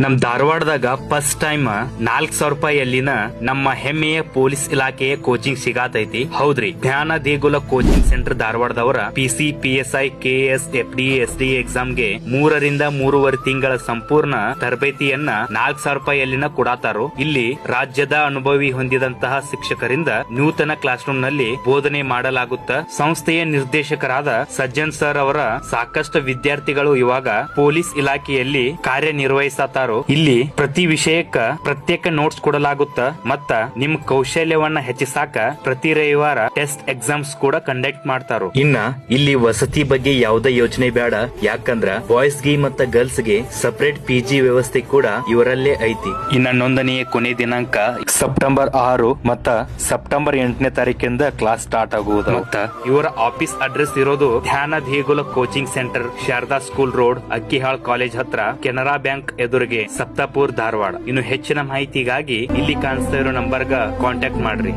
ನಮ್ ಧಾರವಾಡದಾಗ first time 4,000 ರೂಪಾಯಿಯಲ್ಲಿನ ನಮ್ಮ ಹೆಮ್ಮೆಯ ಪೊಲೀಸ್ ಇಲಾಖೆಯ ಕೋಚಿಂಗ್ ಸಿಗಾತೈತಿ. ಹೌದ್ರಿ, ಜ್ಞಾನ ದೇಗುಲ ಕೋಚಿಂಗ್ ಸೆಂಟರ್ ಧಾರವಾಡದವರ PC, PSI, KS, FD, SD ಎಕ್ಸಾಮ್ಗೆ 3 ರಿಂದ 3.5 ತಿಂಗಳ ಸಂಪೂರ್ಣ ತರಬೇತಿಯನ್ನ 4,000 ರೂಪಾಯಿಯಲ್ಲಿನ ಕೊಡಾತಾರೋ. ಇಲ್ಲಿ ರಾಜ್ಯದ ಅನುಭವಿ ಹೊಂದಿದಂತಹ ಶಿಕ್ಷಕರಿಂದ ನೂತನ ಕ್ಲಾಸ್ ರೂಮ್ ನಲ್ಲಿ ಬೋಧನೆ ಮಾಡಲಾಗುತ್ತ. ಸಂಸ್ಥೆಯ ನಿರ್ದೇಶಕರಾದ ಸಜ್ಜನ್ ಸರ್ ಅವರ ಸಾಕಷ್ಟು ವಿದ್ಯಾರ್ಥಿಗಳು ಇವಾಗ ಪೊಲೀಸ್ ಇಲಾಖೆಯಲ್ಲಿ ಕಾರ್ಯನಿರ್ವಹಿಸತಾರೋ. ಇಲ್ಲಿ ಪ್ರತಿ ವಿಷಯಕ್ಕ ಪ್ರತ್ಯೇಕ ನೋಟ್ಸ್ ಕೊಡಲಾಗುತ್ತ ಮತ್ತ ನಿಮ್ ಕೌಶಲ್ಯವನ್ನ ಹೆಚ್ಚಿಸಾಕ ಪ್ರತಿ ರವಿವಾರ ಟೆಸ್ಟ್ ಎಕ್ಸಾಮ್ಸ್ ಕೂಡ ಕಂಡಕ್ಟ್ ಮಾಡ್ತಾರೋ. ಇನ್ನ ಇಲ್ಲಿ ವಸತಿ ಬಗ್ಗೆ ಯಾವುದೇ ಯೋಚನೆ ಬೇಡ, ಯಾಕಂದ್ರ ಬಾಯ್ಸ್ ಗೆ ಮತ್ತ ಗರ್ಲ್ಸ್ ಗೆ ಸಪರೇಟ್ PG ವ್ಯವಸ್ಥೆ ಕೂಡ ಇವರಲ್ಲೇ ಐತಿ. ಇನ್ನ ನೋಂದಣಿಯ ಕೊನೆ ದಿನಾಂಕ ಸೆಪ್ಟೆಂಬರ್ 6 ಮತ್ತ ಸೆಪ್ಟೆಂಬರ್ 8ನೇ ತಾರೀಕಿಂದ ಕ್ಲಾಸ್ ಸ್ಟಾರ್ಟ್ ಆಗುವುದು. ಮತ್ತ ಇವರ ಆಫೀಸ್ ಅಡ್ರೆಸ್ ಇರೋದು Dhyana Degula coaching centre, Sharada school road, Akkihal college ಹತ್ರ, ಕೆನರಾ ಬ್ಯಾಂಕ್ ಎದುರಿಗೆ, ಸಪ್ತಾಪುರ್, ಧಾರವಾಡ. ಇನ್ನು ಹೆಚ್ಚಿನ ಮಾಹಿತಿಗಾಗಿ ಇಲ್ಲಿ ಕಾಣಿಸ್ತಾ ಇರೋ ನಂಬರ್ಗ ಕಾಂಟ್ಯಾಕ್ಟ್ ಮಾಡ್ರಿ.